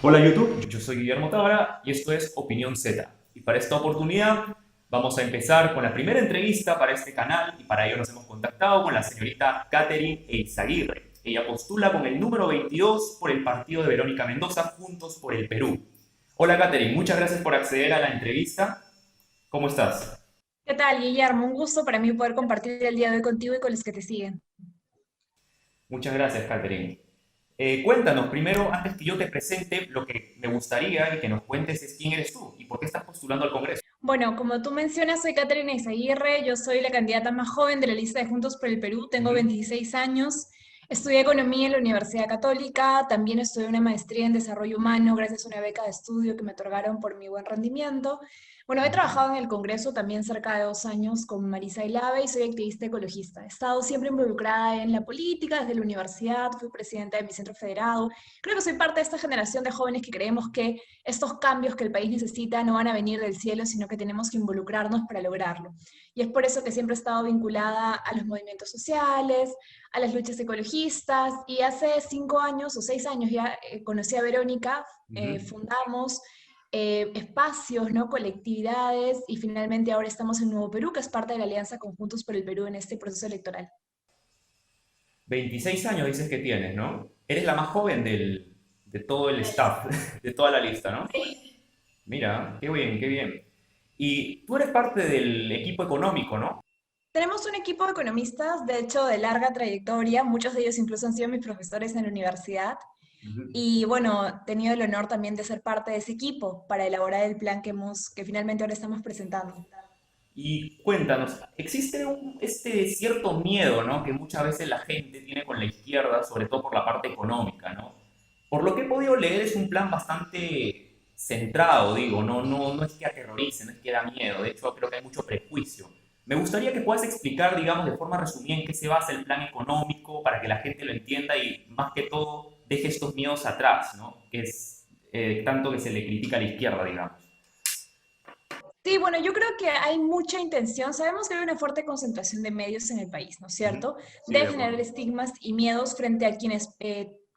Hola YouTube, yo soy Guillermo Tábara y esto es Opinión Z. Y para esta oportunidad vamos a empezar con la primera entrevista para este canal y para ello nos hemos contactado con la señorita Catherine Eizaguirre. Ella postula con el número 22 por el partido de Verónica Mendoza, Juntos por el Perú. Hola Catherine, muchas gracias por acceder a la entrevista. ¿Cómo estás? ¿Qué tal, Guillermo? Un gusto para mí poder compartir el día de hoy contigo y con los que te siguen. Muchas gracias Catherine. Cuéntanos primero, antes que yo te presente, lo que me gustaría y que nos cuentes es quién eres tú y por qué estás postulando al Congreso. Bueno, como tú mencionas, soy Caterina Izaguirre, yo soy la candidata más joven de la lista de Juntos por el Perú, tengo Ujú. 26 años, estudié economía en la Universidad Católica, también estudié una maestría en desarrollo humano gracias a una beca de estudio que me otorgaron por mi buen rendimiento. Bueno, he trabajado en el Congreso también cerca de 2 años con Marisa Ilave y soy activista ecologista. He estado siempre involucrada en la política desde la universidad, fui presidenta de mi centro federado. Creo que soy parte de esta generación de jóvenes que creemos que estos cambios que el país necesita no van a venir del cielo, sino que tenemos que involucrarnos para lograrlo. Y es por eso que siempre he estado vinculada a los movimientos sociales, a las luchas ecologistas, y hace 5 años o 6 años ya conocí a Verónica, Ujú. fundamos espacios, ¿no? Colectividades, y finalmente ahora estamos en Nuevo Perú, que es parte de la Alianza Conjuntos por el Perú en este proceso electoral. 26 años dices que tienes, ¿no? Eres la más joven de todo el staff, de toda la lista, ¿no? Mira, qué bien, qué bien. Y tú eres parte del equipo económico, ¿no? Tenemos un equipo de economistas, de hecho, de larga trayectoria, muchos de ellos incluso han sido mis profesores en la universidad. Ujú. Y bueno, he tenido el honor también de ser parte de ese equipo para elaborar el plan que finalmente ahora estamos presentando. Y cuéntanos, existe este cierto miedo, ¿no? Que muchas veces la gente tiene con la izquierda, sobre todo por la parte económica, ¿no? Por lo que he podido leer es un plan bastante centrado, digo, no es que aterrorice, no es que da miedo, de hecho creo que hay mucho prejuicio. Me gustaría que puedas explicar, digamos, de forma resumida en qué se basa el plan económico para que la gente lo entienda y más que todo deje estos miedos atrás, ¿no? Que es tanto que se le critica a la izquierda, digamos. Sí, bueno, yo creo que hay mucha intención. Sabemos que hay una fuerte concentración de medios en el país, ¿no es Ujú. cierto? Sí, De de generar acuerdo. estigmas y miedos frente a quienes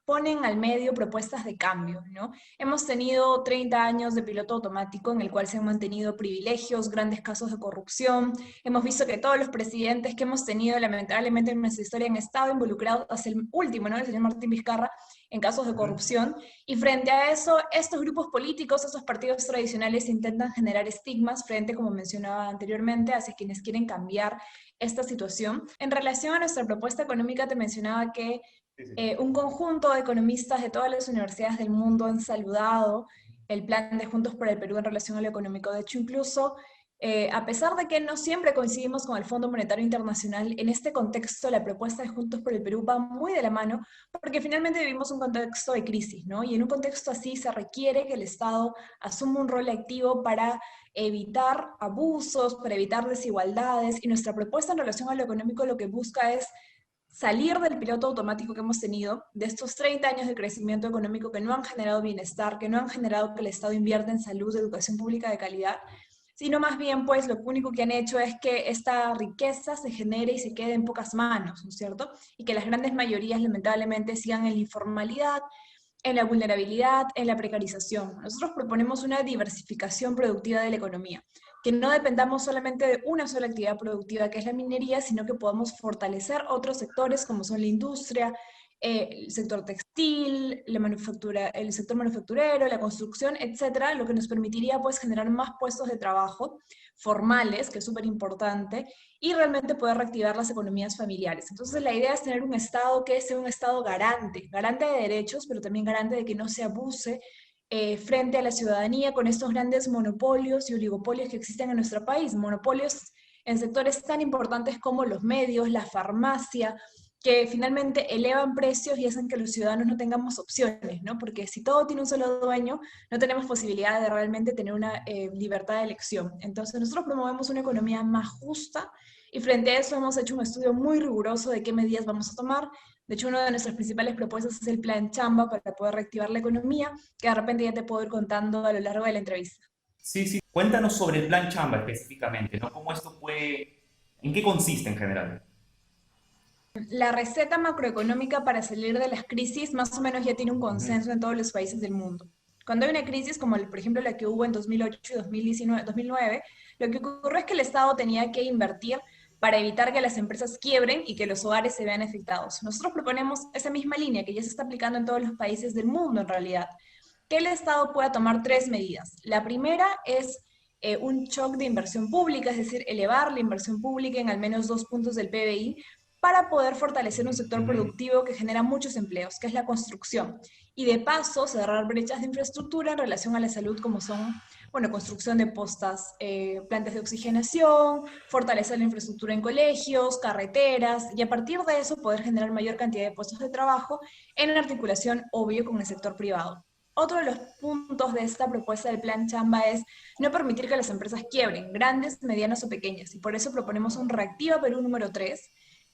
ponen al medio propuestas de cambio, ¿no? Hemos tenido 30 años de piloto automático en el cual se han mantenido privilegios, grandes casos de corrupción. Hemos visto que todos los presidentes que hemos tenido, lamentablemente en nuestra historia, han estado involucrados, hasta el último, ¿no? El señor Martín Vizcarra, en casos de Ujú. corrupción. Y frente a eso, estos grupos políticos, estos partidos tradicionales intentan generar estigmas frente, como mencionaba anteriormente, hacia quienes quieren cambiar esta situación. En relación a nuestra propuesta económica, te mencionaba que Sí, sí. un conjunto de economistas de todas las universidades del mundo han saludado el plan de Juntos por el Perú en relación a lo económico. De hecho, incluso a pesar de que no siempre coincidimos con el Fondo Monetario Internacional, en este contexto la propuesta de Juntos por el Perú va muy de la mano porque finalmente vivimos un contexto de crisis, ¿no? Y en un contexto así se requiere que el Estado asuma un rol activo para evitar abusos, para evitar desigualdades, y nuestra propuesta en relación a lo económico lo que busca es salir del piloto automático que hemos tenido, de estos 30 años de crecimiento económico que no han generado bienestar, que no han generado que el Estado invierta en salud, educación pública de calidad, sino más bien pues lo único que han hecho es que esta riqueza se genere y se quede en pocas manos, ¿no es cierto? Y que las grandes mayorías lamentablemente sigan en la informalidad, en la vulnerabilidad, en la precarización. Nosotros proponemos una diversificación productiva de la economía, que no dependamos solamente de una sola actividad productiva, que es la minería, sino que podamos fortalecer otros sectores como son la industria, el sector textil, la manufactura, el sector manufacturero, la construcción, etcétera, lo que nos permitiría pues generar más puestos de trabajo formales, que es súper importante, y realmente poder reactivar las economías familiares. Entonces la idea es tener un Estado que sea un Estado garante, garante de derechos, pero también garante de que no se abuse frente a la ciudadanía con estos grandes monopolios y oligopolios que existen en nuestro país, monopolios en sectores tan importantes como los medios, la farmacia, que finalmente elevan precios y hacen que los ciudadanos no tengamos opciones, ¿no? Porque si todo tiene un solo dueño, no tenemos posibilidad de realmente tener una libertad de elección. Entonces nosotros promovemos una economía más justa y frente a eso hemos hecho un estudio muy riguroso de qué medidas vamos a tomar. De hecho, una de nuestras principales propuestas es el plan Chamba para poder reactivar la economía, que de repente ya te puedo ir contando a lo largo de la entrevista. Sí, sí. Cuéntanos sobre el plan Chamba específicamente, ¿no? ¿Cómo esto puede, en qué consiste en general? La receta macroeconómica para salir de las crisis más o menos ya tiene un Ujú. consenso en todos los países del mundo. Cuando hay una crisis como, por ejemplo, la que hubo en 2008 y 2009, lo que ocurrió es que el Estado tenía que invertir para evitar que las empresas quiebren y que los hogares se vean afectados. Nosotros proponemos esa misma línea que ya se está aplicando en todos los países del mundo en realidad, que el Estado pueda tomar tres medidas. La primera es un shock de inversión pública, es decir, elevar la inversión pública en al menos 2 puntos del PBI para poder fortalecer un sector productivo que genera muchos empleos, que es la construcción. Y de paso, cerrar brechas de infraestructura en relación a la salud, como son, bueno, construcción de postas, plantas de oxigenación, fortalecer la infraestructura en colegios, carreteras, y a partir de eso poder generar mayor cantidad de puestos de trabajo en articulación, obvio, con el sector privado. Otro de los puntos de esta propuesta del Plan Chamba es no permitir que las empresas quiebren, grandes, medianas o pequeñas, y por eso proponemos un Reactiva Perú número 3,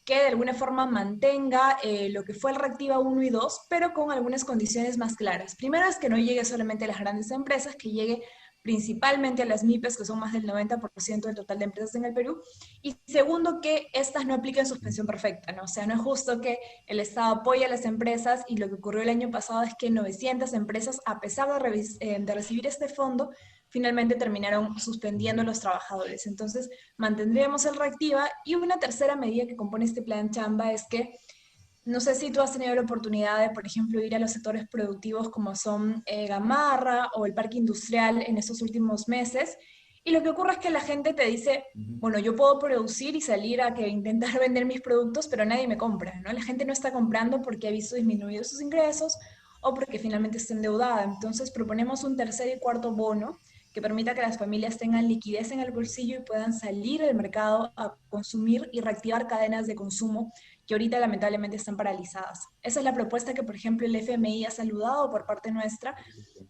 que de alguna forma mantenga lo que fue el Reactiva 1 y 2, pero con algunas condiciones más claras. Primero es que no llegue solamente a las grandes empresas, que llegue principalmente a las MIPES, que son más del 90% del total de empresas en el Perú. Y segundo, que estas no apliquen suspensión perfecta, ¿no? O sea, no es justo que el Estado apoye a las empresas y lo que ocurrió el año pasado es que 900 empresas, a pesar de recibir este fondo, finalmente terminaron suspendiendo a los trabajadores. Entonces, mantendríamos el Reactiva y una tercera medida que compone este plan Chamba es que no sé si tú has tenido la oportunidad de, por ejemplo, ir a los sectores productivos como son Gamarra o el parque industrial en estos últimos meses. Y lo que ocurre es que la gente te dice, bueno, yo puedo producir y salir a que intentar vender mis productos, pero nadie me compra, ¿no? La gente no está comprando porque ha visto disminuidos sus ingresos o porque finalmente está endeudada. Entonces proponemos un tercer y cuarto bono que permita que las familias tengan liquidez en el bolsillo y puedan salir al mercado a consumir y reactivar cadenas de consumo que ahorita lamentablemente están paralizadas. Esa es la propuesta que, por ejemplo, el FMI ha saludado por parte nuestra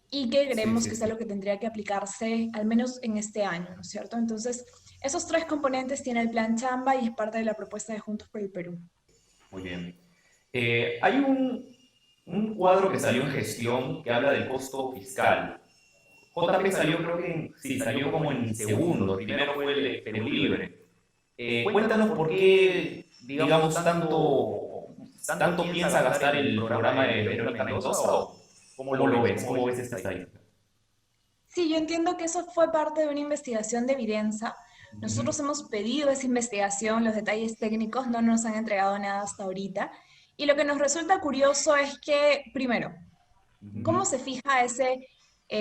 y que Sí, creemos sí, que es sí. algo que tendría que aplicarse al menos en este año, ¿no es cierto? Entonces, esos tres componentes tiene el plan Chamba y es parte de la propuesta de Juntos por el Perú. Muy bien. Hay un cuadro que salió en gestión que habla del costo fiscal. JP salió, creo que sí, salió como en segundo. Primero fue el de Perú Libre. Cuéntanos por qué, digamos, tanto piensa gastar el programa de Verónica Mendoza o cómo lo ves, cómo ves esta estadística. Sí, yo entiendo que eso fue parte de una investigación de Evidenza. Ujú, Nosotros hemos pedido esa investigación, los detalles técnicos no nos han entregado nada hasta ahorita. Y lo que nos resulta curioso es que, primero, ¿cómo ujú. se fija ese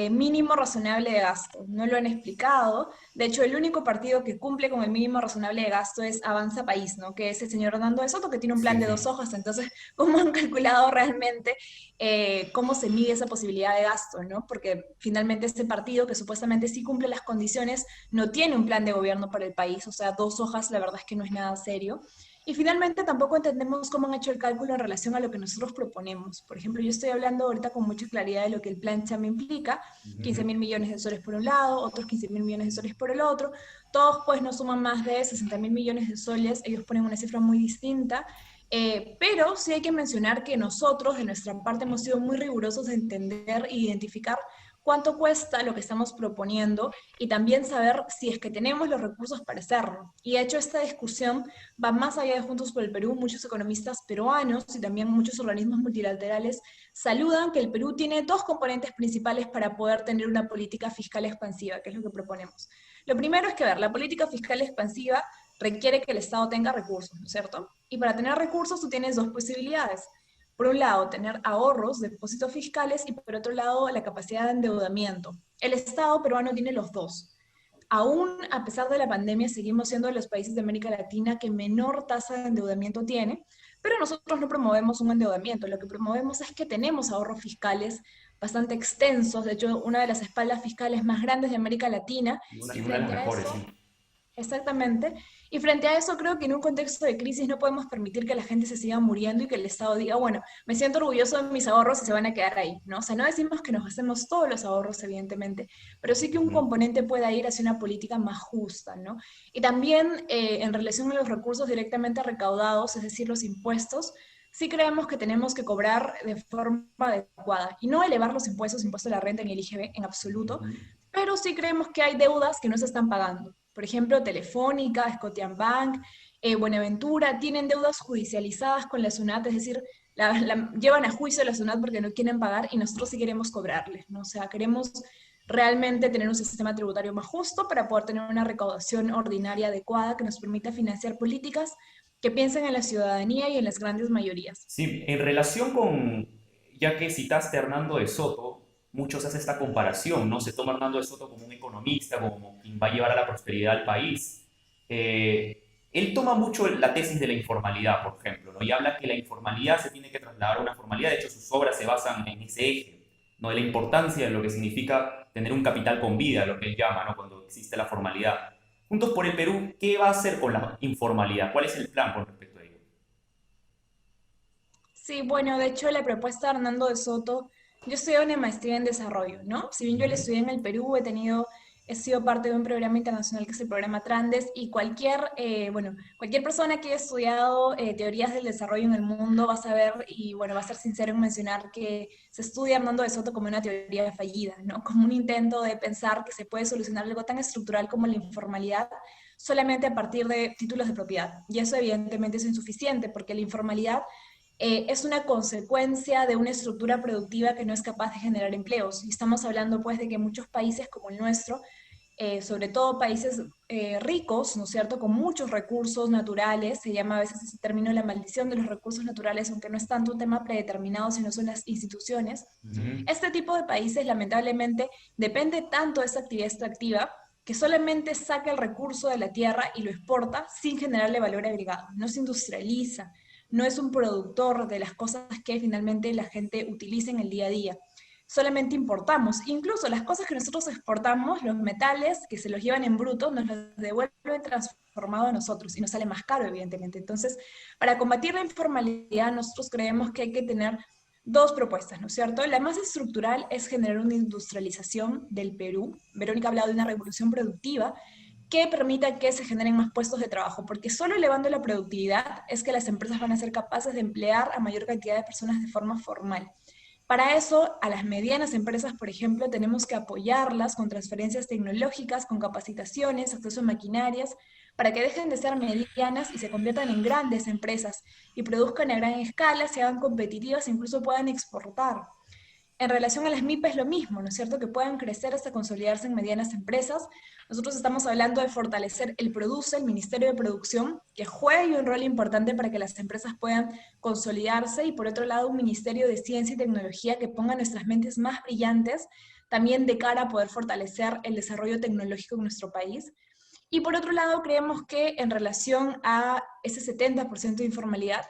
mínimo razonable de gasto? No lo han explicado. De hecho, el único partido que cumple con el mínimo razonable de gasto es Avanza País, ¿no? Que es el señor Hernando de Soto, que tiene un plan Sí, de 2 sí. hojas. Entonces, ¿cómo han calculado realmente cómo se mide esa posibilidad de gasto, ¿no? Porque finalmente este partido, que supuestamente sí cumple las condiciones, no tiene un plan de gobierno para el país. O sea, 2 hojas, la verdad es que no es nada serio. Y finalmente tampoco entendemos cómo han hecho el cálculo en relación a lo que nosotros proponemos. Por ejemplo, yo estoy hablando ahorita con mucha claridad de lo que el plan CHAM implica, 15.000 Ujú. millones de soles por un lado, otros 15.000 millones de soles por el otro, todos pues no suman más de 60.000 millones de soles, ellos ponen una cifra muy distinta, pero sí hay que mencionar que nosotros de nuestra parte hemos sido muy rigurosos de entender e identificar cuánto cuesta lo que estamos proponiendo y también saber si es que tenemos los recursos para hacerlo. Y de hecho esta discusión va más allá de Juntos por el Perú. Muchos economistas peruanos y también muchos organismos multilaterales saludan que el Perú tiene dos componentes principales para poder tener una política fiscal expansiva, que es lo que proponemos. Lo primero es que, ver, la política fiscal expansiva requiere que el Estado tenga recursos, ¿no es cierto? Y para tener recursos tú tienes dos posibilidades. Por un lado, tener ahorros, depósitos fiscales, y por otro lado, la capacidad de endeudamiento. El Estado peruano tiene los dos. Aún a pesar de la pandemia, seguimos siendo de los países de América Latina que menor tasa de endeudamiento tiene, pero nosotros no promovemos un endeudamiento, lo que promovemos es que tenemos ahorros fiscales bastante extensos, de hecho, una de las espaldas fiscales más grandes de América Latina, Y y una de las frente a mejores, eso, sí. exactamente. Y frente a eso, creo que en un contexto de crisis no podemos permitir que la gente se siga muriendo y que el Estado diga, bueno, me siento orgulloso de mis ahorros y se van a quedar ahí, ¿no? O sea, no decimos que nos hacemos todos los ahorros, evidentemente, pero sí que un Ujú. componente pueda ir hacia una política más justa, ¿no? Y también en relación a los recursos directamente recaudados, es decir, los impuestos, sí creemos que tenemos que cobrar de forma adecuada y no elevar los impuestos, impuesto a la renta ni el IGB en absoluto, Ujú. pero sí creemos que hay deudas que no se están pagando. Por ejemplo, Telefónica, Scotiabank, Buenaventura, tienen deudas judicializadas con la SUNAT, es decir, llevan a juicio a la SUNAT porque no quieren pagar y nosotros sí queremos cobrarles, ¿no? O sea, queremos realmente tener un sistema tributario más justo para poder tener una recaudación ordinaria adecuada que nos permita financiar políticas que piensen en la ciudadanía y en las grandes mayorías. Sí, en relación con, ya que citaste a Hernando de Soto, muchos hacen esta comparación, ¿no? Se toma a Hernando de Soto como un economista, como quien va a llevar a la prosperidad al país. Él toma mucho la tesis de la informalidad, por ejemplo, ¿no? Y habla que la informalidad se tiene que trasladar a una formalidad. De hecho, sus obras se basan en ese eje, ¿no? De la importancia de lo que significa tener un capital con vida, lo que él llama, ¿no? Cuando existe la formalidad. Juntos por el Perú, ¿qué va a hacer con la informalidad? ¿Cuál es el plan con respecto a ello? Sí, bueno, de hecho la propuesta de Hernando de Soto, yo estudié una maestría en desarrollo, ¿no? Si bien yo la Ujú. estudié en el Perú, he sido parte de un programa internacional que es el programa Trandes y cualquier persona que haya estudiado teorías del desarrollo en el mundo va a saber y bueno, va a ser sincero en mencionar que se estudia a Hernando de Soto como una teoría fallida, ¿no? Como un intento de pensar que se puede solucionar algo tan estructural como la informalidad solamente a partir de títulos de propiedad. Y eso evidentemente es insuficiente porque la informalidad es una consecuencia de una estructura productiva que no es capaz de generar empleos. Y estamos hablando pues de que muchos países como el nuestro, sobre todo países ricos, ¿no es cierto?, con muchos recursos naturales, se llama a veces ese término la maldición de los recursos naturales, aunque no es tanto un tema predeterminado, sino son las instituciones. Ujú. Este tipo de países lamentablemente depende tanto de esa actividad extractiva que solamente saca el recurso de la tierra y lo exporta sin generarle valor agregado, no se industrializa, no es un productor de las cosas que finalmente la gente utiliza en el día a día. Solamente importamos. Incluso las cosas que nosotros exportamos, los metales que se los llevan en bruto, nos los devuelven transformado a nosotros y nos sale más caro, evidentemente. Entonces, para combatir la informalidad, nosotros creemos que hay que tener dos propuestas, ¿no es cierto? La más estructural es generar una industrialización del Perú. Verónica ha hablado de una revolución productiva que permita que se generen más puestos de trabajo, porque solo elevando la productividad es que las empresas van a ser capaces de emplear a mayor cantidad de personas de forma formal. Para eso, a las medianas empresas, por ejemplo, tenemos que apoyarlas con transferencias tecnológicas, con capacitaciones, acceso a maquinarias, para que dejen de ser medianas y se conviertan en grandes empresas y produzcan a gran escala, se hagan competitivas e incluso puedan exportar. En relación a las MIPs es lo mismo, ¿no es cierto? Que puedan crecer hasta consolidarse en medianas empresas. Nosotros estamos hablando de fortalecer el PRODUCE, el Ministerio de Producción, que juegue un rol importante para que las empresas puedan consolidarse y por otro lado un Ministerio de Ciencia y Tecnología que ponga nuestras mentes más brillantes también de cara a poder fortalecer el desarrollo tecnológico en nuestro país. Y por otro lado, creemos que en relación a ese 70% de informalidad,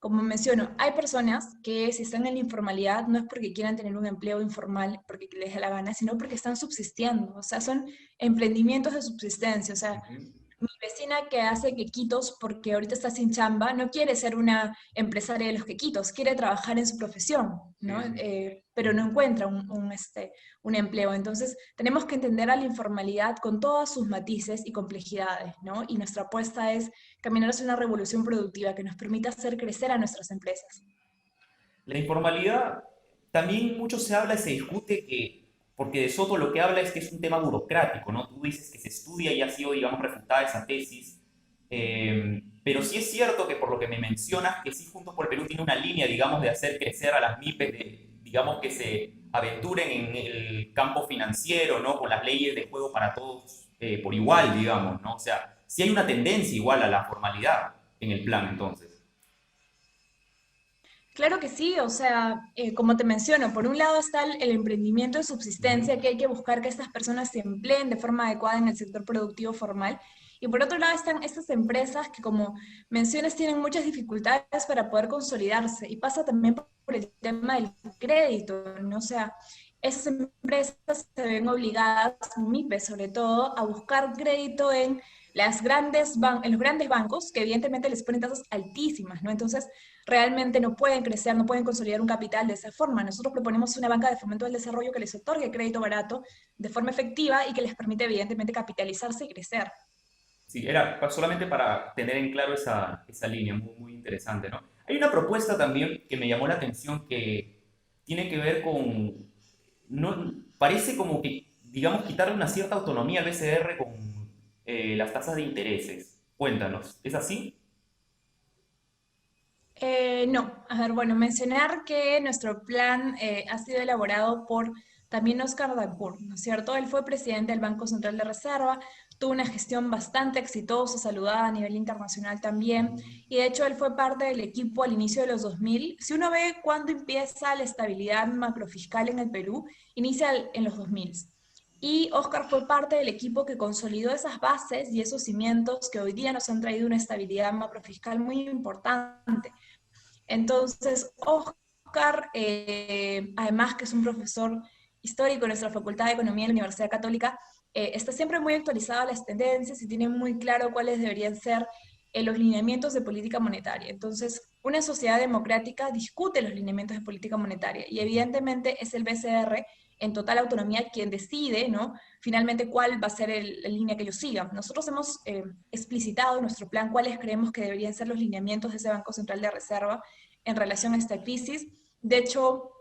como menciono, hay personas que si están en la informalidad no es porque quieran tener un empleo informal, porque les dé la gana, sino porque están subsistiendo. O sea, son emprendimientos de subsistencia. O sea, Ujú. mi vecina que hace quequitos porque ahorita está sin chamba, no quiere ser una empresaria de los quequitos, quiere trabajar en su profesión, ¿no? Sí, sí. Pero no encuentra un empleo. Entonces, tenemos que entender a la informalidad con todos sus matices y complejidades, ¿no? Y nuestra apuesta es caminar hacia una revolución productiva que nos permita hacer crecer a nuestras empresas. La informalidad, también mucho se habla y se discute que, porque de Soto lo que habla es que es un tema burocrático, ¿no? Tú dices que se estudia y ha sido, digamos, refutada esa tesis, pero sí es cierto que por lo que me mencionas, que sí Juntos por el Perú tiene una línea, digamos, de hacer crecer a las MIPES, digamos, que se aventuren en el campo financiero, ¿no? Con las leyes de juego para todos por igual, digamos, ¿no? O sea, sí hay una tendencia igual a la formalidad en el plan, entonces. Claro que sí, o sea, como te menciono, por un lado está el emprendimiento de Ujú. subsistencia, que hay que buscar que estas personas se empleen de forma adecuada en el sector productivo formal. Y por otro lado están estas empresas que, como mencionas, tienen muchas dificultades para poder consolidarse. Y pasa también por el tema del crédito, ¿no? O sea, esas empresas se ven obligadas, MIPES sobre todo, a buscar crédito en en los grandes bancos, que evidentemente les ponen tasas altísimas, ¿no? Entonces, realmente no pueden crecer, no pueden consolidar un capital de esa forma. Nosotros proponemos una banca de fomento del desarrollo que les otorgue crédito barato de forma efectiva y que les permite evidentemente capitalizarse y crecer. Sí, era solamente para tener en claro esa línea, muy, muy interesante, ¿no? Hay una propuesta también que me llamó la atención que tiene que ver con, no, parece como que, digamos, quitarle una cierta autonomía al BCR con las tasas de intereses. Cuéntanos, ¿es así? No, a ver, bueno, mencionar que nuestro plan ha sido elaborado por también Oscar Dancourt, ¿no es cierto? Él fue presidente del Banco Central de Reserva, tuvo una gestión bastante exitosa, saludada a nivel internacional también, y de hecho él fue parte del equipo al inicio de los 2000. Si uno ve cuándo empieza la estabilidad macrofiscal en el Perú, inicia en los 2000. Y Oscar fue parte del equipo que consolidó esas bases y esos cimientos que hoy día nos han traído una estabilidad macrofiscal muy importante. Entonces, Oscar, además que es un profesor histórico en nuestra Facultad de Economía de la Universidad Católica, está siempre muy actualizado a las tendencias y tiene muy claro cuáles deberían ser los lineamientos de política monetaria. Entonces, una sociedad democrática discute los lineamientos de política monetaria y evidentemente es el BCR en total autonomía quien decide, ¿no? Finalmente cuál va a ser la línea que ellos sigan. Nosotros hemos explicitado en nuestro plan cuáles creemos que deberían ser los lineamientos de ese Banco Central de Reserva en relación a esta crisis. De hecho,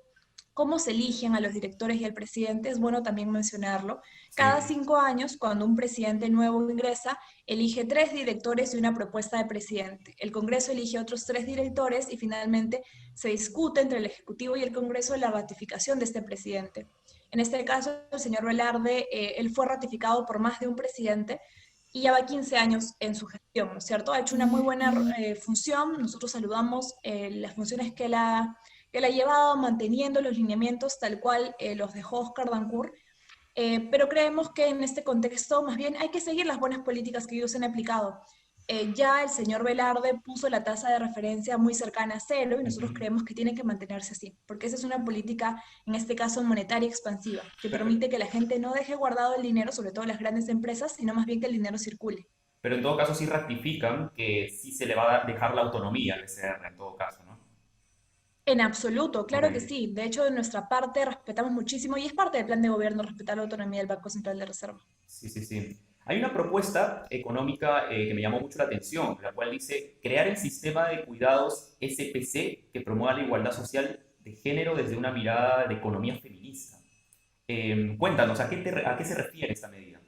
cómo se eligen a los directores y al presidente, es bueno también mencionarlo. Cada Sí. 5 años, cuando un presidente nuevo ingresa, elige 3 directores y una propuesta de presidente. El Congreso elige otros 3 directores y finalmente se discute entre el Ejecutivo y el Congreso la ratificación de este presidente. En este caso, el señor Velarde, él fue ratificado por más de un presidente y ya va 15 años en su gestión, ¿no es cierto? Ha hecho una muy buena función, nosotros saludamos las funciones que él ha llevado, manteniendo los lineamientos tal cual los dejó Oscar Dancourt, pero creemos que en este contexto más bien hay que seguir las buenas políticas que ellos han aplicado. Ya el señor Velarde puso la tasa de referencia muy cercana a cero y nosotros Ujú. creemos que tiene que mantenerse así, porque esa es una política, en este caso monetaria expansiva, que permite que la gente no deje guardado el dinero, sobre todo las grandes empresas, sino más bien que el dinero circule. Pero en todo caso sí ratifican que sí se le va a dejar la autonomía al BCR en todo caso, ¿no? En absoluto, Ok. claro que sí. De hecho, de nuestra parte respetamos muchísimo y es parte del plan de gobierno respetar la autonomía del Banco Central de Reserva. Sí, sí, sí. Hay una propuesta económica que me llamó mucho la atención, la cual dice crear el sistema de cuidados SPC que promueva la igualdad social de género desde una mirada de economía feminista. Cuéntanos, ¿a qué se refiere esta medida?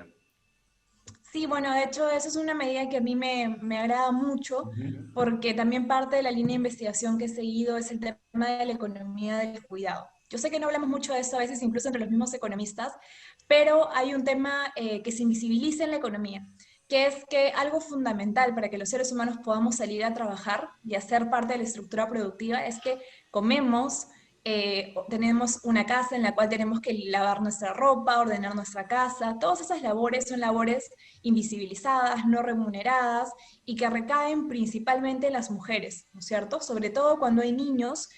Sí, bueno, de hecho, esa es una medida que a mí me agrada mucho Ujú. porque también parte de la línea de investigación que he seguido es el tema de la economía del cuidado. Yo sé que no hablamos mucho de esto a veces, incluso entre los mismos economistas, pero hay un tema que se invisibiliza en la economía, que es que algo fundamental para que los seres humanos podamos salir a trabajar y hacer parte de la estructura productiva es que comemos, tenemos una casa en la cual tenemos que lavar nuestra ropa, ordenar nuestra casa. Todas esas labores son labores invisibilizadas, no remuneradas y que recaen principalmente en las mujeres, ¿no es cierto? Sobre todo cuando hay niños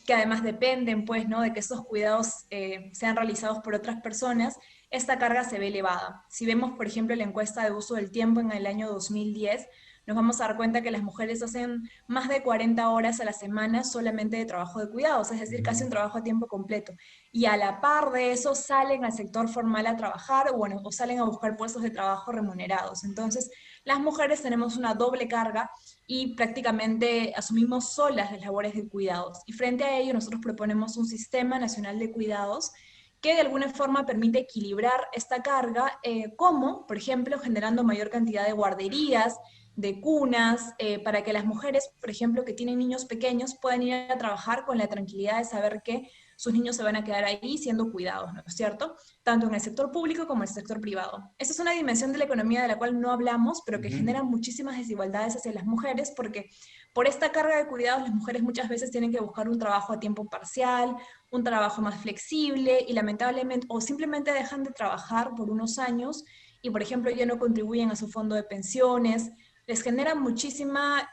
que además dependen, pues, ¿no? De que esos cuidados sean realizados por otras personas, esta carga se ve elevada. Si vemos, por ejemplo, la encuesta de uso del tiempo en el año 2010, nos vamos a dar cuenta que las mujeres hacen más de 40 horas a la semana solamente de trabajo de cuidados, es decir, casi un trabajo a tiempo completo. Y a la par de eso salen al sector formal a trabajar o, bueno, o salen a buscar puestos de trabajo remunerados. Entonces, las mujeres tenemos una doble carga y prácticamente asumimos solas las labores de cuidados. Y frente a ello, nosotros proponemos un sistema nacional de cuidados que de alguna forma permite equilibrar esta carga, como, por ejemplo, generando mayor cantidad de guarderías, de cunas, para que las mujeres, por ejemplo, que tienen niños pequeños, puedan ir a trabajar con la tranquilidad de saber que sus niños se van a quedar ahí siendo cuidados, ¿no es cierto? Tanto en el sector público como en el sector privado. Esa es una dimensión de la economía de la cual no hablamos, pero que Ujú. genera muchísimas desigualdades hacia las mujeres, porque por esta carga de cuidados las mujeres muchas veces tienen que buscar un trabajo a tiempo parcial, un trabajo más flexible y lamentablemente, o simplemente dejan de trabajar por unos años y, por ejemplo, ya no contribuyen a su fondo de pensiones, les genera muchísima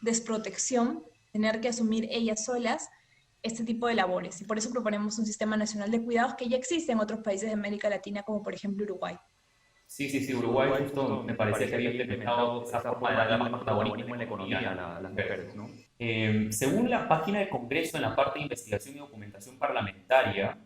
desprotección tener que asumir ellas solas este tipo de labores. Y por eso proponemos un sistema nacional de cuidados que ya existe en otros países de América Latina, como por ejemplo Uruguay. Sí, sí, sí, Uruguay justo me parecía que había implementado esa forma de darle más protagonismo en la economía, ¿no? A las mujeres, ¿no? Según la página del Congreso, en la parte de investigación y documentación parlamentaria,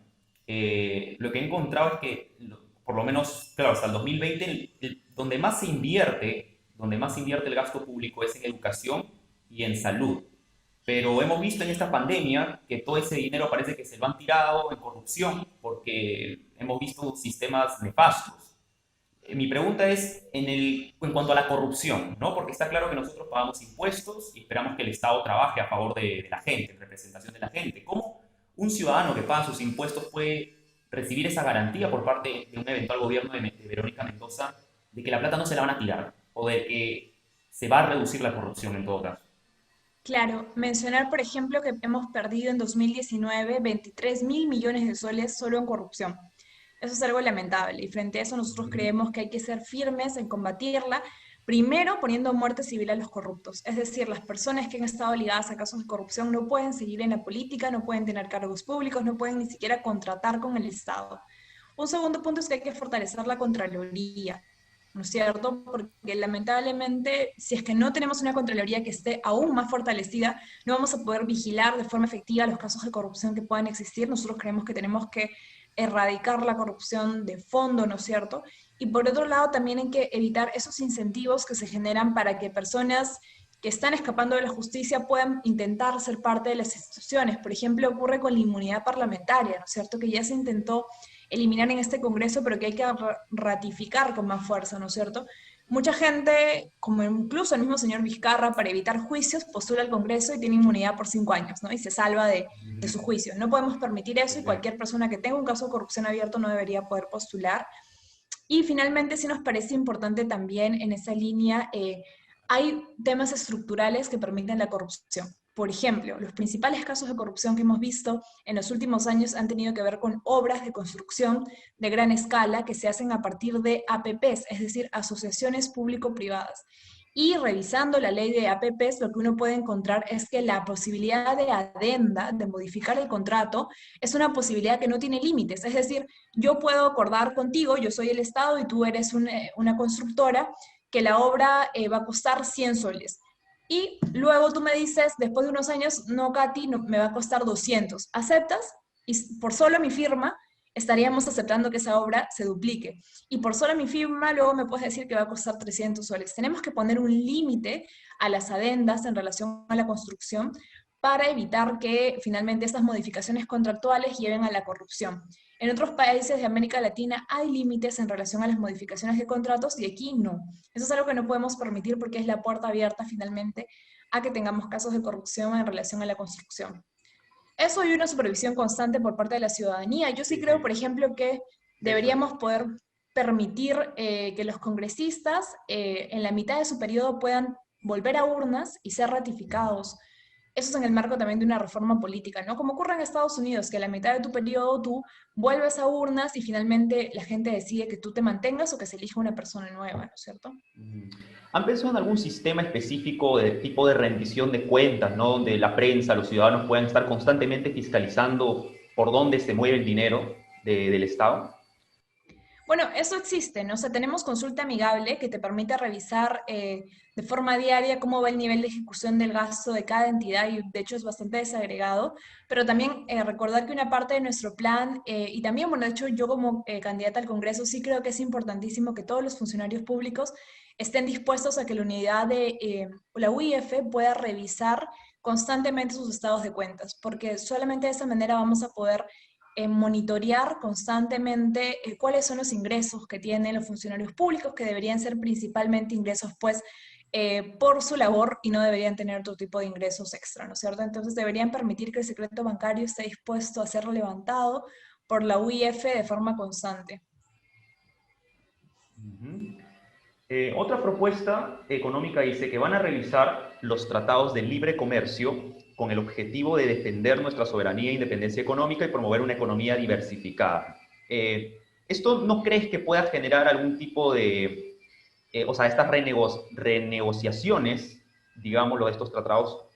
lo que he encontrado es que, por lo menos, claro, hasta el 2020, donde más se invierte el gasto público es en educación y en salud. Pero hemos visto en esta pandemia que todo ese dinero parece que se lo han tirado en corrupción porque hemos visto sistemas nefastos. Mi pregunta es en cuanto a la corrupción, ¿no? Porque está claro que nosotros pagamos impuestos y esperamos que el Estado trabaje a favor de la gente, en representación de la gente. ¿Cómo un ciudadano que paga sus impuestos puede recibir esa garantía por parte de un eventual gobierno de Verónica Mendoza de que la plata no se la van a tirar o de que se va a reducir la corrupción en todo caso? Claro, mencionar, por ejemplo, que hemos perdido en 2019 23.000 millones de soles solo en corrupción. Eso es algo lamentable y frente a eso nosotros creemos que hay que ser firmes en combatirla, primero poniendo muerte civil a los corruptos. Es decir, las personas que han estado ligadas a casos de corrupción no pueden seguir en la política, no pueden tener cargos públicos, no pueden ni siquiera contratar con el Estado. Un segundo punto es que hay que fortalecer la Contraloría, ¿no es cierto? Porque lamentablemente, si es que no tenemos una Contraloría que esté aún más fortalecida, no vamos a poder vigilar de forma efectiva los casos de corrupción que puedan existir. Nosotros creemos que tenemos que erradicar la corrupción de fondo, ¿no es cierto? Y por otro lado, también hay que evitar esos incentivos que se generan para que personas que están escapando de la justicia puedan intentar ser parte de las instituciones. Por ejemplo, ocurre con la inmunidad parlamentaria, ¿no es cierto? Que ya se intentó eliminar en este Congreso, pero que hay que ratificar con más fuerza, ¿no es cierto? Mucha gente, como incluso el mismo señor Vizcarra, para evitar juicios, postula al Congreso y tiene inmunidad por 5 años, ¿no? Y se salva de su juicio. No podemos permitir eso y cualquier persona que tenga un caso de corrupción abierto no debería poder postular. Y finalmente, sí nos parece importante también en esa línea, hay temas estructurales que permiten la corrupción. Por ejemplo, los principales casos de corrupción que hemos visto en los últimos años han tenido que ver con obras de construcción de gran escala que se hacen a partir de APPs, es decir, asociaciones público-privadas. Y revisando la ley de APPs, lo que uno puede encontrar es que la posibilidad de adenda, de modificar el contrato, es una posibilidad que no tiene límites. Es decir, yo puedo acordar contigo, yo soy el Estado y tú eres una constructora, que la obra va a costar 100 soles. Y luego tú me dices, después de unos años, no, Katy, no, me va a costar 200. ¿Aceptas? Y por solo mi firma, estaríamos aceptando que esa obra se duplique. Y por solo mi firma, luego me puedes decir que va a costar 300 soles. Tenemos que poner un límite a las adendas en relación a la construcción para evitar que finalmente estas modificaciones contractuales lleven a la corrupción. En otros países de América Latina hay límites en relación a las modificaciones de contratos y aquí no. Eso es algo que no podemos permitir porque es la puerta abierta finalmente a que tengamos casos de corrupción en relación a la construcción. Eso y una supervisión constante por parte de la ciudadanía. Yo sí Sí, creo, sí, por ejemplo, que eso es. deberíamos poder permitir que los congresistas en la mitad de su periodo puedan volver a urnas y ser ratificados. Eso es en el marco también de una reforma política, ¿no? Como ocurre en Estados Unidos, que a la mitad de tu periodo tú vuelves a urnas y finalmente la gente decide que tú te mantengas o que se elija una persona nueva, ¿no es cierto? ¿Han pensado en algún sistema específico de tipo de rendición de cuentas, ¿no? Donde la prensa, los ciudadanos puedan estar constantemente fiscalizando por dónde se mueve el dinero del Estado? Bueno, eso existe, ¿no? O sea, tenemos consulta amigable que te permite revisar de forma diaria cómo va el nivel de ejecución del gasto de cada entidad y de hecho es bastante desagregado, pero también recordar que una parte de nuestro plan, y también, bueno, de hecho yo como candidata al Congreso sí creo que es importantísimo que todos los funcionarios públicos estén dispuestos a que la unidad de la UIF pueda revisar constantemente sus estados de cuentas, porque solamente de esa manera vamos a poder monitorear constantemente cuáles son los ingresos que tienen los funcionarios públicos, que deberían ser principalmente ingresos, pues, por su labor y no deberían tener otro tipo de ingresos extra, ¿no es cierto? Entonces deberían permitir que el secreto bancario esté dispuesto a ser levantado por la UIF de forma constante. Otra propuesta económica dice que van a revisar los tratados de libre comercio con el objetivo de defender nuestra soberanía e independencia económica y promover una economía diversificada. ¿Esto no crees que pueda generar algún tipo de, o sea, estas renegociaciones, digámoslo, de estos tratados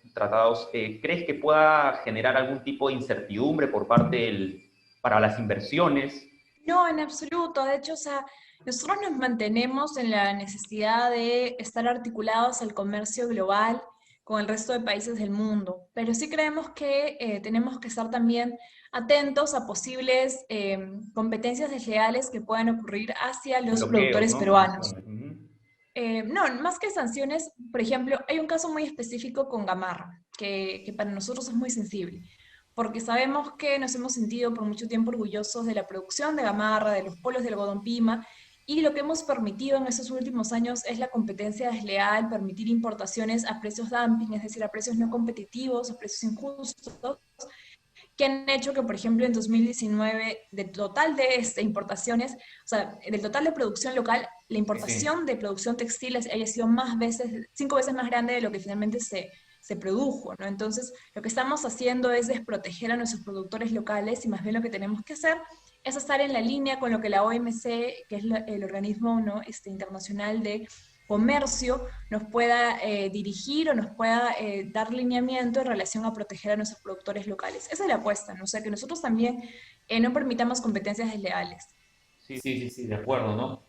crees que pueda generar algún tipo de incertidumbre por parte para las inversiones? No, en absoluto. De hecho, o sea, nosotros nos mantenemos en la necesidad de estar articulados al comercio global con el resto de países del mundo, pero sí creemos que tenemos que estar también atentos a posibles competencias desleales que puedan ocurrir hacia los Bloqueos, productores ¿no? peruanos. Sanciones. No, más que sanciones, por ejemplo, hay un caso muy específico con Gamarra, que para nosotros es muy sensible, porque sabemos que nos hemos sentido por mucho tiempo orgullosos de la producción de Gamarra, de los polos de algodón Pima, Y lo que hemos permitido en estos últimos años es la competencia desleal, permitir importaciones a precios dumping, es decir, a precios no competitivos, a precios injustos, que han hecho que, por ejemplo, en 2019, del total de importaciones, o sea, del total de producción local, la Sí, sí. importación de producción textil haya sido más veces, 5 veces más grande de lo que finalmente se produjo, ¿no? Entonces, lo que estamos haciendo es desproteger a nuestros productores locales y más bien lo que tenemos que hacer es estar en la línea con lo que la OMC, que es el organismo, ¿no?, internacional de comercio, nos pueda dirigir o nos pueda dar lineamiento en relación a proteger a nuestros productores locales. Esa es la apuesta, ¿no? O sea, que nosotros también no permitamos competencias desleales. Sí, sí, sí, sí, de acuerdo, ¿no?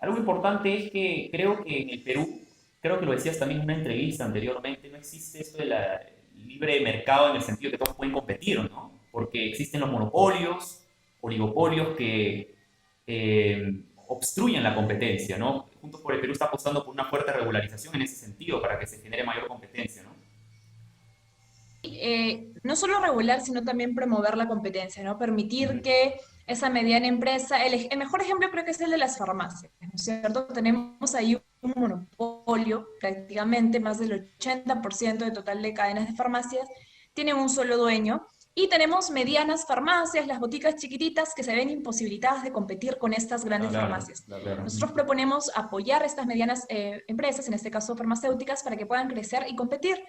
Algo importante es que creo que en el Perú, creo que lo decías también en una entrevista anteriormente, no existe esto de la libre mercado en el sentido de que todos pueden competir, ¿no? Porque existen los monopolios, oligopolios que obstruyen la competencia, ¿no? Juntos por el Perú está apostando por una fuerte regularización en ese sentido para que se genere mayor competencia, ¿no? No solo regular, sino también promover la competencia, ¿no? Permitir Ujú. que esa mediana empresa, el mejor ejemplo creo que es el de las farmacias, ¿no es cierto? Tenemos ahí un monopolio, prácticamente más del 80% del total de cadenas de farmacias tienen un solo dueño, y tenemos medianas farmacias, las boticas chiquititas que se ven imposibilitadas de competir con estas Ah, grandes claro, farmacias. claro, claro. Nosotros proponemos apoyar estas medianas empresas, en este caso farmacéuticas, para que puedan crecer y competir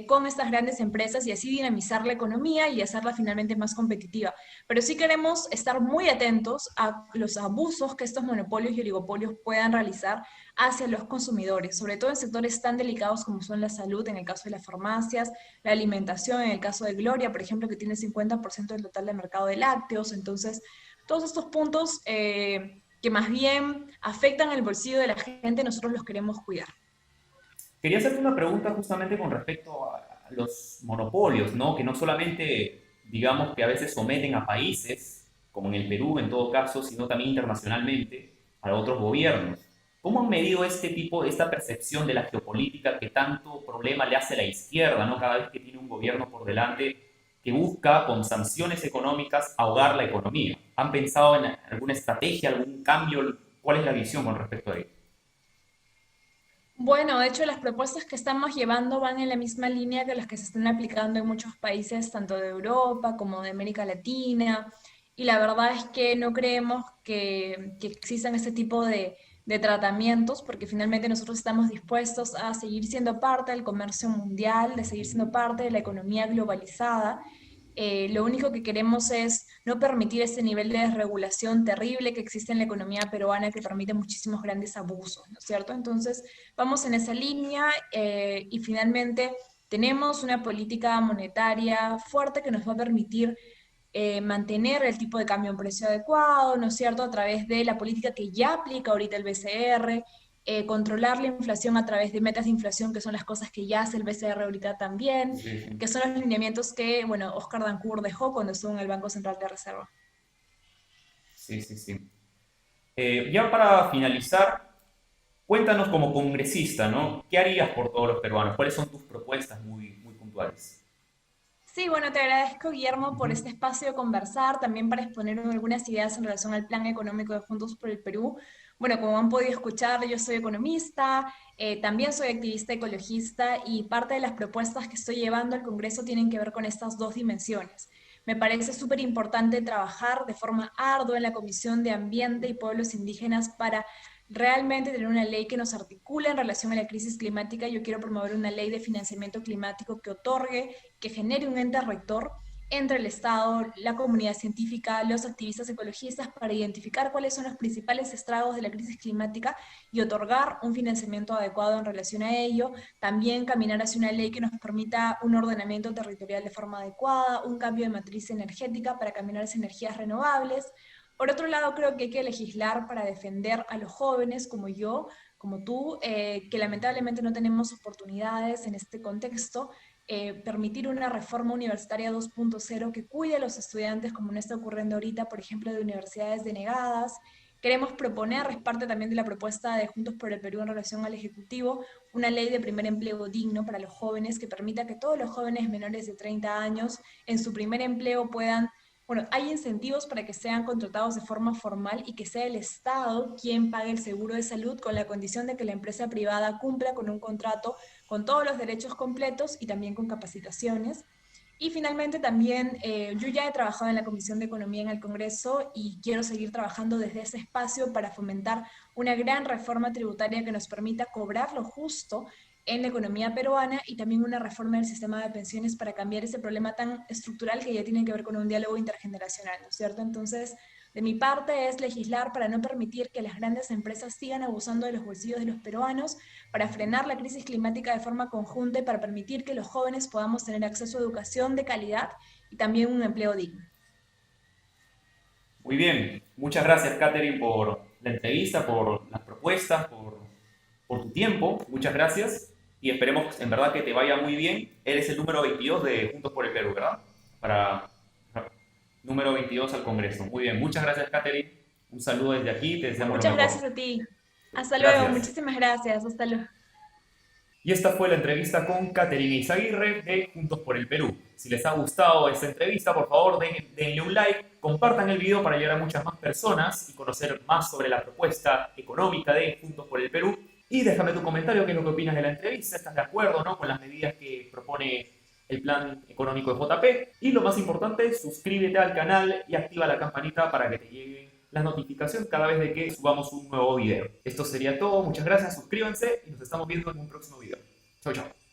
con estas grandes empresas y así dinamizar la economía y hacerla finalmente más competitiva. Pero sí queremos estar muy atentos a los abusos que estos monopolios y oligopolios puedan realizar hacia los consumidores, sobre todo en sectores tan delicados como son la salud, en el caso de las farmacias, la alimentación, en el caso de Gloria, por ejemplo, que tiene 50% del total del mercado de lácteos. Entonces, todos estos puntos que más bien afectan el bolsillo de la gente, nosotros los queremos cuidar. Quería hacerte una pregunta justamente con respecto a los monopolios, ¿no? Que no solamente, digamos, que a veces someten a países, como en el Perú en todo caso, sino también internacionalmente a otros gobiernos. ¿Cómo han medido este tipo, esta percepción de la geopolítica que tanto problema le hace a la izquierda, ¿no? Cada vez que tiene un gobierno por delante que busca con sanciones económicas ahogar la economía. ¿Han pensado en alguna estrategia, algún cambio? ¿Cuál es la visión con respecto a ello? Bueno, de hecho, las propuestas que estamos llevando van en la misma línea que las que se están aplicando en muchos países, tanto de Europa como de América Latina. Y la verdad es que no creemos que existan ese tipo de tratamientos, porque finalmente nosotros estamos dispuestos a seguir siendo parte del comercio mundial, de seguir siendo parte de la economía globalizada. Lo único que queremos es no permitir ese nivel de desregulación terrible que existe en la economía peruana, que permite muchísimos grandes abusos, ¿no es cierto? Entonces, vamos en esa línea y finalmente tenemos una política monetaria fuerte que nos va a permitir mantener el tipo de cambio en precio adecuado, ¿no es cierto?, a través de la política que ya aplica ahorita el BCR, controlar la inflación a través de metas de inflación, que son las cosas que ya hace el BCR ahorita también, Sí, sí. que son los lineamientos que, bueno, Oscar Dancourt dejó cuando estuvo en el Banco Central de Reserva. Sí, sí, sí. Ya para finalizar, cuéntanos como congresista, ¿no? ¿Qué harías por todos los peruanos? ¿Cuáles son tus propuestas muy, muy puntuales? Sí, bueno, te agradezco, Guillermo, por Ujú. este espacio de conversar, también para exponer algunas ideas en relación al plan económico de Juntos por el Perú. Bueno, como han podido escuchar, yo soy economista, también soy activista ecologista y parte de las propuestas que estoy llevando al Congreso tienen que ver con estas dos dimensiones. Me parece súper importante trabajar de forma ardua en la Comisión de Ambiente y Pueblos Indígenas para realmente tener una ley que nos articule en relación a la crisis climática. Yo quiero promover una ley de financiamiento climático que otorgue, que genere un ente rector entre el Estado, la comunidad científica, los activistas ecologistas para identificar cuáles son los principales estragos de la crisis climática y otorgar un financiamiento adecuado en relación a ello. También caminar hacia una ley que nos permita un ordenamiento territorial de forma adecuada, un cambio de matriz energética para caminar hacia energías renovables. Por otro lado, creo que hay que legislar para defender a los jóvenes como yo, como tú, que lamentablemente no tenemos oportunidades en este contexto, permitir una reforma universitaria 2.0 que cuide a los estudiantes, como no está ocurriendo ahorita, por ejemplo, de universidades denegadas. Queremos proponer, es parte también de la propuesta de Juntos por el Perú en relación al Ejecutivo, una ley de primer empleo digno para los jóvenes que permita que todos los jóvenes menores de 30 años en su primer empleo puedan Bueno, hay incentivos para que sean contratados de forma formal y que sea el Estado quien pague el seguro de salud con la condición de que la empresa privada cumpla con un contrato con todos los derechos completos y también con capacitaciones. Y finalmente también yo ya he trabajado en la Comisión de Economía en el Congreso y quiero seguir trabajando desde ese espacio para fomentar una gran reforma tributaria que nos permita cobrar lo justo en la economía peruana y también una reforma del sistema de pensiones para cambiar ese problema tan estructural que ya tiene que ver con un diálogo intergeneracional, ¿no es cierto? Entonces, de mi parte es legislar para no permitir que las grandes empresas sigan abusando de los bolsillos de los peruanos, para frenar la crisis climática de forma conjunta y para permitir que los jóvenes podamos tener acceso a educación de calidad y también un empleo digno. Muy bien, muchas gracias, Catherine, por la entrevista, por las propuestas, por tu tiempo. Muchas gracias y esperemos en verdad que te vaya muy bien. Eres el número 22 de Juntos por el Perú, ¿verdad? Para número 22 al Congreso. Muy bien, muchas gracias, Catherine. Un saludo desde aquí, te deseamos lo Muchas mejor. gracias a ti. Hasta luego, Gracias. muchísimas gracias. Hasta luego. Y esta fue la entrevista con Catherine Izaguirre de Juntos por el Perú. Si les ha gustado esta entrevista, por favor denle un like, compartan el video para llegar a muchas más personas y conocer más sobre la propuesta económica de Juntos por el Perú. Y déjame tu comentario, qué es lo que opinas de la entrevista, ¿estás de acuerdo, no, con las medidas que propone el plan económico de JP? Y lo más importante, suscríbete al canal y activa la campanita para que te lleguen las notificaciones cada vez de que subamos un nuevo video. Esto sería todo, muchas gracias, suscríbanse y nos estamos viendo en un próximo video. Chau, chau.